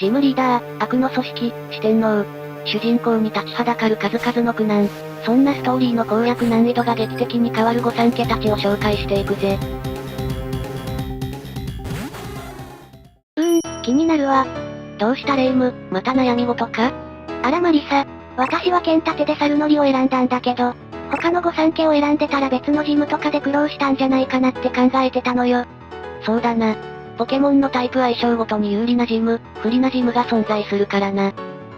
ジムリーダー、悪の組織、四天王。主人公に立ちはだかる数々の苦難。そんなストーリーの攻略難易度が劇的に変わる御三家たちを紹介していくぜ。気になるわ。どうしたレイム、また悩み事か？あらマリサ、私は剣立てで猿乗りを選んだんだけど、他の御三家を選んでたら別のジムとかで苦労したんじゃないかなって考えてたのよ。そうだな。ポケモンのタイプ相性ごとに有利なジム、不利なジムが存在するからな。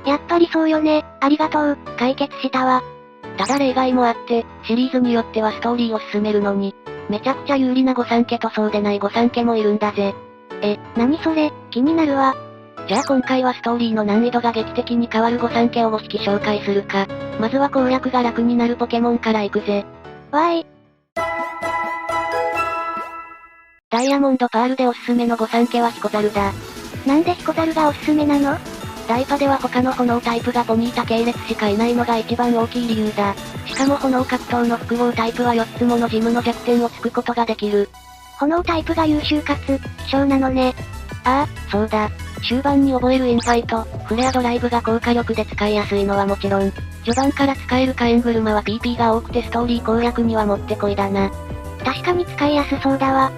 やっぱりそうよね、ありがとう、解決したわ。ただ例外もあって、シリーズによってはストーリーを進めるのに、めちゃくちゃ有利な御三家とそうでない御三家もいるんだぜ。何それ、気になるわ。じゃあ今回はストーリーの難易度が劇的に変わる御三家を5匹紹介するか。まずは攻略が楽になるポケモンから行くぜ。わーい。ダイヤモンドパールでおすすめの御三家はヒコザルだ。なんでヒコザルがおすすめなの？ダイパでは他の炎タイプがポニータ系列しかいないのが一番大きい理由だ。しかも炎格闘の複合タイプは4つものジムの弱点を突くことができる。炎タイプが優秀かつ、希少なのね。ああ、そうだ。終盤に覚えるインファイト、フレアドライブが高火力で使いやすいのはもちろん、序盤から使える火炎車は PP が多くてストーリー攻略にはもってこいだな。確かに使いやすそうだわ。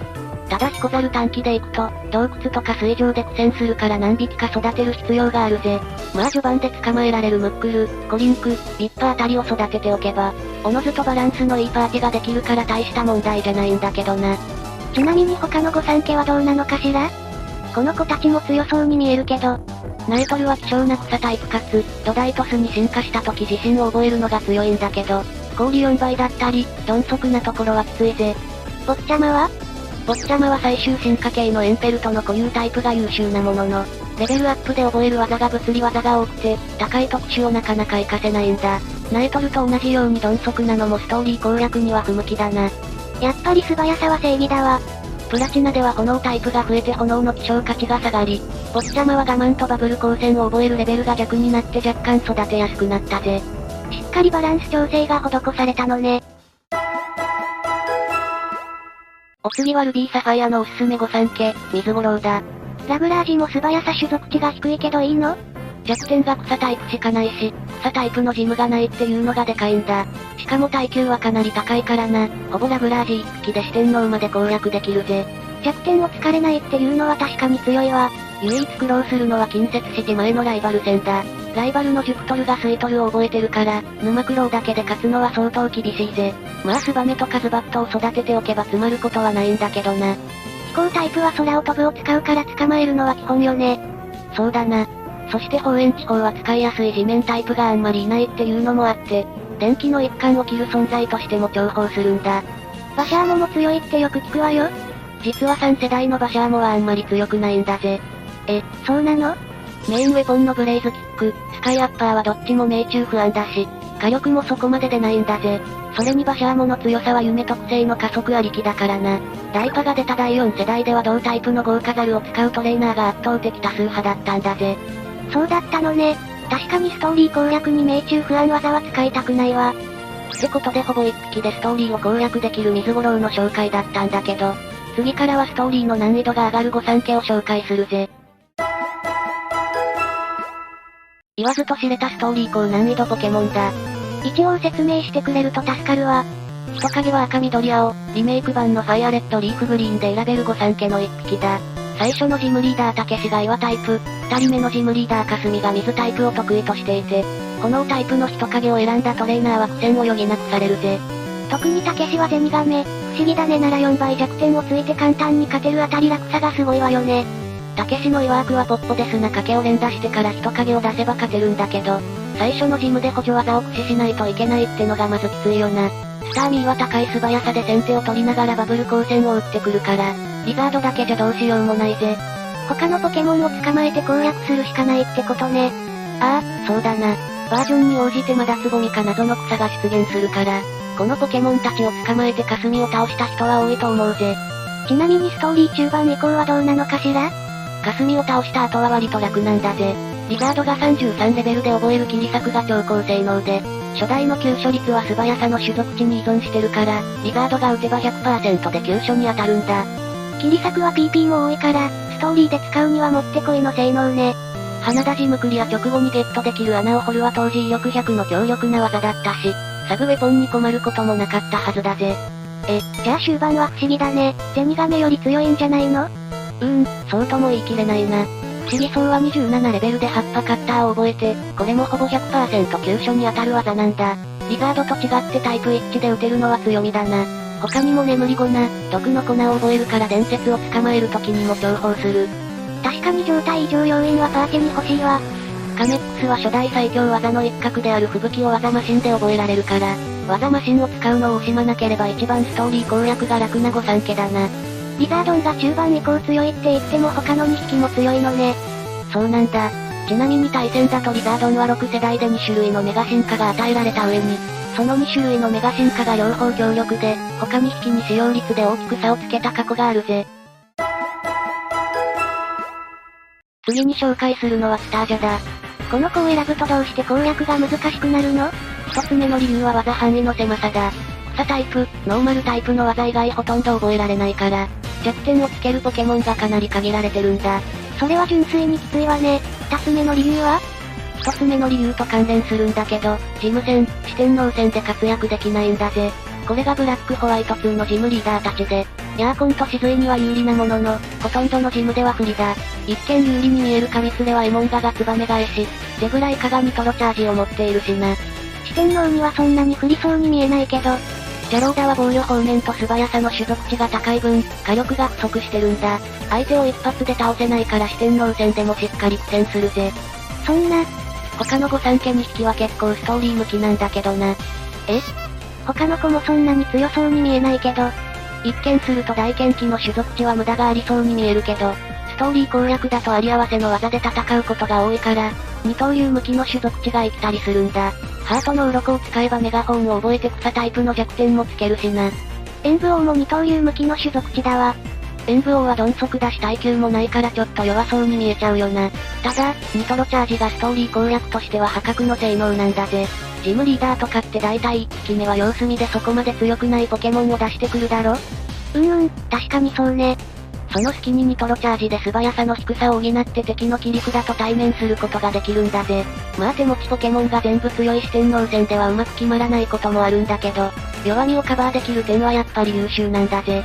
ただヒコザル短期で行くと、洞窟とか水上で苦戦するから何匹か育てる必要があるぜ。まあ序盤で捕まえられるムックル、コリンク、ビッパあたりを育てておけば、おのずとバランスのいいパーティができるから大した問題じゃないんだけどな。ちなみに他の御三家はどうなのかしら？この子たちも強そうに見えるけど。ナエトルは希少な草タイプかつ、ドダイトスに進化した時自信を覚えるのが強いんだけど、氷4倍だったり、鈍足なところはきついぜ。坊ちゃまは？坊ちゃまは最終進化系のエンペルトの固有タイプが優秀なものの、レベルアップで覚える技が物理技が多くて、高い特殊をなかなか活かせないんだ。ナエトルと同じように鈍足なのもストーリー攻略には不向きだな。やっぱり素早さは正義だわ。プラチナでは炎タイプが増えて炎の希少価値が下がり、坊ちゃまは我慢とバブル光線を覚えるレベルが逆になって若干育てやすくなったぜ。しっかりバランス調整が施されたのね。お次はルビーサファイアのおすすめ御三家、水五郎だ。ラグラージも素早さ種族値が低いけどいいの？弱点が草タイプしかないし、草タイプのジムがないっていうのがでかいんだ。しかも耐久はかなり高いからな、ほぼラグラージ1匹で四天王まで攻略できるぜ。弱点を突かれないっていうのは確かに強いわ。唯一苦労するのは近接して前のライバル戦だ。ライバルのジュプトルがスイトルを覚えてるから、沼クロウだけで勝つのは相当厳しいぜ。まあスバメとかズバットを育てておけば詰まることはないんだけどな。飛行タイプは空を飛ぶを使うから捕まえるのは基本よね。そうだな。そして方円地方は使いやすい地面タイプがあんまりいないっていうのもあって、電気の一環を切る存在としても重宝するんだ。バシャーモも強いってよく聞くわよ。実は3世代のバシャーモはあんまり強くないんだぜ。そうなの？メインウェポンのブレイズキック、スカイアッパーはどっちも命中不安だし、火力もそこまで出ないんだぜ。それにバシャーモの強さは夢特性の加速ありきだからな。ダイパが出た第4世代では同タイプの豪華ザルを使うトレーナーが圧倒的多数派だったんだぜ。そうだったのね。確かにストーリー攻略に命中不安技は使いたくないわ。ってことでほぼ1匹でストーリーを攻略できる水五郎の紹介だったんだけど、次からはストーリーの難易度が上がる御三家を紹介するぜ。言わずと知れたストーリー高難易度ポケモンだ。一応説明してくれると助かるわ。人影は赤緑青、リメイク版のファイアレッドリーフグリーンで選べる御三家の1匹だ。最初のジムリーダーたけしが岩タイプ、2人目のジムリーダーかすみが水タイプを得意としていて、炎タイプの人影を選んだトレーナーは苦戦を余儀なくされるぜ。特にたけしはゼニガメ、不思議だねなら4倍弱点をついて簡単に勝てるあたり楽さがすごいわよね。たけしの曰くはポッポで砂かけを連打してから人影を出せば勝てるんだけど、最初のジムで補助技を駆使しないといけないってのがまずきついよな。スターミーは高い素早さで先手を取りながらバブル光線を打ってくるから、リザードだけじゃどうしようもないぜ。他のポケモンを捕まえて攻略するしかないってことね。ああ、そうだな。バージョンに応じてまだつぼみか謎の草が出現するから、このポケモンたちを捕まえて霞を倒した人は多いと思うぜ。ちなみにストーリー中盤以降はどうなのかしら？霞を倒した後は割と楽なんだぜ。リザードが33レベルで覚える切り裂くが超高性能で、初代の急所率は素早さの種族値に依存してるから、リザードが打てば 100% で急所に当たるんだ。切り裂くは PP も多いから、ストーリーで使うにはもってこいの性能ね。花田ジムクリア直後にゲットできる穴を掘るは当時威力100の強力な技だったし、サブウェポンに困ることもなかったはずだぜ。じゃあ終盤は不思議だね。ゼニガメより強いんじゃないの？そうとも言い切れないな。不思議そうは27レベルで葉っぱカッターを覚えて、これもほぼ 100% 急所に当たる技なんだ。リザードと違ってタイプ一致で撃てるのは強みだな。他にも眠り粉、毒の粉を覚えるから伝説を捕まえる時にも重宝する。確かに状態異常要因はパーティに欲しいわ。カメックスは初代最強技の一角である吹雪を技マシンで覚えられるから、技マシンを使うのを惜しまなければ一番ストーリー攻略が楽な御三家だな。リザードンが中盤以降強いって言っても他の2匹も強いのね。そうなんだ。ちなみに対戦だとリザードンは6世代で2種類のメガ進化が与えられた上に、その2種類のメガ進化が両方強力で、他2匹に使用率で大きく差をつけた過去があるぜ。次に紹介するのはスタージャだ。この子を選ぶとどうして攻略が難しくなるの？一つ目の理由は技範囲の狭さだ。草タイプ、ノーマルタイプの技以外ほとんど覚えられないから、弱点をつけるポケモンがかなり限られてるんだ。それは純粋にきついわね。二つ目の理由は？一つ目の理由と関連するんだけど、ジム戦、四天王戦で活躍できないんだぜ。これがブラックホワイト2のジムリーダーたちで、ヤーコンとシズイには有利なものの、ほとんどのジムでは不利だ。一見有利に見えるカミスレはエモンガがツバメ返し、ゼブライカがニトロチャージを持っているしな。四天王にはそんなに不利そうに見えないけど、ジャローダは防御方面と素早さの種族値が高い分、火力が不足してるんだ。相手を一発で倒せないから四天王戦でもしっかり苦戦するぜ。そんな、他の御三家2匹は結構ストーリー向きなんだけどな。他の子もそんなに強そうに見えないけど、一見すると大剣気の種族値は無駄がありそうに見えるけど、ストーリー攻略だとあり合わせの技で戦うことが多いから、二刀流向きの種族値が生きたりするんだ。ハートの鱗を使えばメガホンを覚えて草タイプの弱点もつけるしな。演武王も二刀流向きの種族値だわ。演武王は鈍足だし耐久もないからちょっと弱そうに見えちゃうよな。ただ、ニトロチャージがストーリー攻略としては破格の性能なんだぜ。ジムリーダーとかって大体1匹目は様子見でそこまで強くないポケモンを出してくるだろ？確かにそうね。その隙にニトロチャージで素早さの低さを補って敵の切り札と対面することができるんだぜ。まあ手持ちポケモンが全部強い四天王戦ではうまく決まらないこともあるんだけど、弱みをカバーできる点はやっぱり優秀なんだぜ。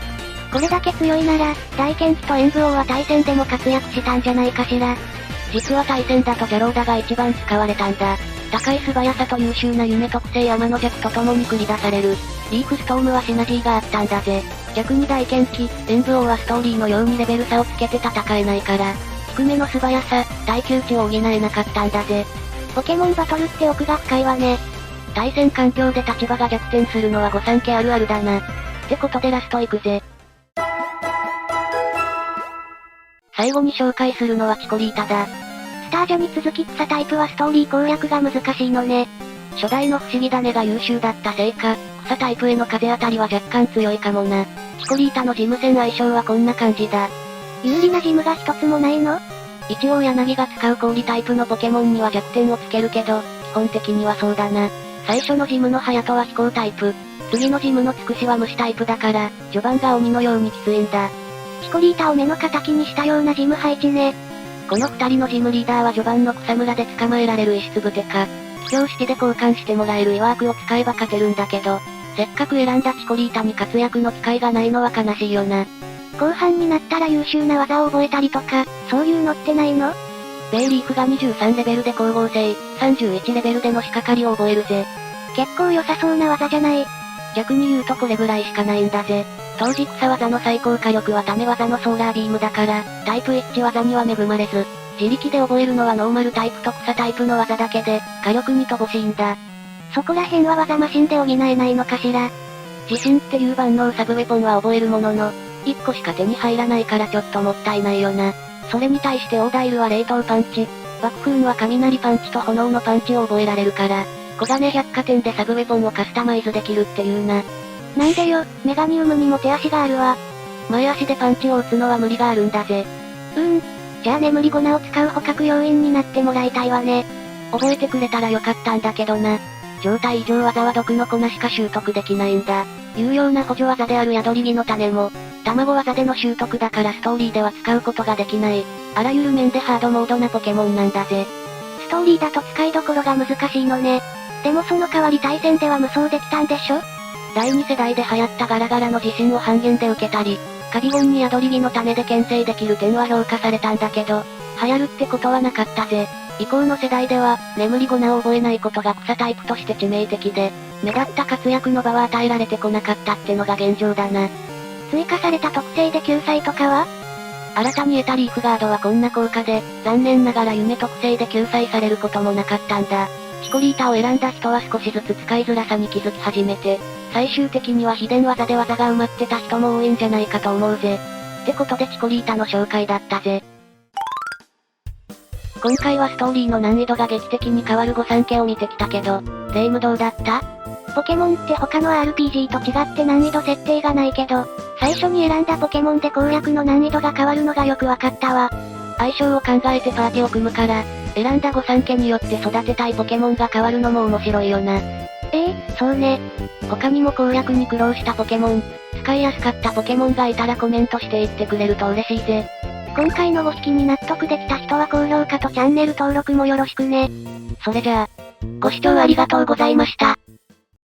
これだけ強いなら、大剣気と演武王は対戦でも活躍したんじゃないかしら。実は対戦だとジャローダが一番使われたんだ。高い素早さと優秀な夢特性天の弱と共に繰り出される。リーフストームはシナジーがあったんだぜ。逆に大剣気、演武王はストーリーのようにレベル差をつけて戦えないから、低めの素早さ、耐久値を補えなかったんだぜ。ポケモンバトルって奥が深いわね。対戦環境で立場が逆転するのは御三家あるあるだな。ってことでラスト行くぜ。最後に紹介するのはチコリータだ。スタージャに続き草タイプはストーリー攻略が難しいのね。初代の不思議種が優秀だったせいか、草タイプへの風当たりは若干強いかもな。チコリータのジム戦相性はこんな感じだ。有利なジムが一つもないの？一応柳が使う氷タイプのポケモンには弱点をつけるけど、基本的にはそうだな。最初のジムのハヤトは飛行タイプ。次のジムのつくしは虫タイプだから、序盤が鬼のようにきついんだ。チコリータを目の敵にしたようなジム配置ね。この二人のジムリーダーは序盤の草むらで捕まえられる石つぶてか、気境式で交換してもらえるイワークを使えば勝てるんだけど、せっかく選んだチコリータに活躍の機会がないのは悲しいよな。後半になったら優秀な技を覚えたりとか、そういうのってないの？ベイリーフが23レベルで光合成、31レベルでの仕掛かりを覚えるぜ。結構良さそうな技じゃない。逆に言うとこれぐらいしかないんだぜ。当時草技の最高火力は種技のソーラービームだから、タイプ一致技には恵まれず、自力で覚えるのはノーマルタイプと草タイプの技だけで、火力に乏しいんだ。そこら辺は技マシンで補えないのかしら。自信っていう万能サブウェポンは覚えるものの、1個しか手に入らないからちょっともったいないよな。それに対してオーダイルは冷凍パンチ、爆風は雷パンチと炎のパンチを覚えられるから、小金百貨店でサブウェポンをカスタマイズできるっていうな。なんでよ、メガニウムにも手足があるわ。前足でパンチを打つのは無理があるんだぜ。じゃあ眠り粉を使う捕獲要員になってもらいたいわね。覚えてくれたらよかったんだけどな。状態異常技は毒の粉しか習得できないんだ。有用な補助技である宿り木の種も、卵技での習得だからストーリーでは使うことができない。あらゆる面でハードモードなポケモンなんだぜ。ストーリーだと使いどころが難しいのね。でもその代わり対戦では無双できたんでしょ？第2世代で流行ったガラガラの地震を半減で受けたり、カビゴンに宿り木の種で牽制できる点は評価されたんだけど、流行るってことはなかったぜ。以降の世代では、眠り粉を覚えないことが草タイプとして致命的で、目立った活躍の場は与えられてこなかったってのが現状だな。追加された特性で救済とかは？新たに得たリーフガードはこんな効果で、残念ながら夢特性で救済されることもなかったんだ。チコリータを選んだ人は少しずつ使いづらさに気づき始めて、最終的には秘伝技で技が埋まってた人も多いんじゃないかと思うぜ。ってことでチコリータの紹介だったぜ。今回はストーリーの難易度が劇的に変わる御三家を見てきたけど、霊夢どうだった？ポケモンって他の RPG と違って難易度設定がないけど、最初に選んだポケモンで攻略の難易度が変わるのがよくわかったわ。相性を考えてパーティを組むから、選んだ御三家によって育てたいポケモンが変わるのも面白いよな。そうね。他にも攻略に苦労したポケモン、使いやすかったポケモンがいたらコメントしていってくれると嬉しいぜ。今回のご引きに納得できた人は高評価とチャンネル登録もよろしくね。それじゃあ、ご視聴ありがとうございました。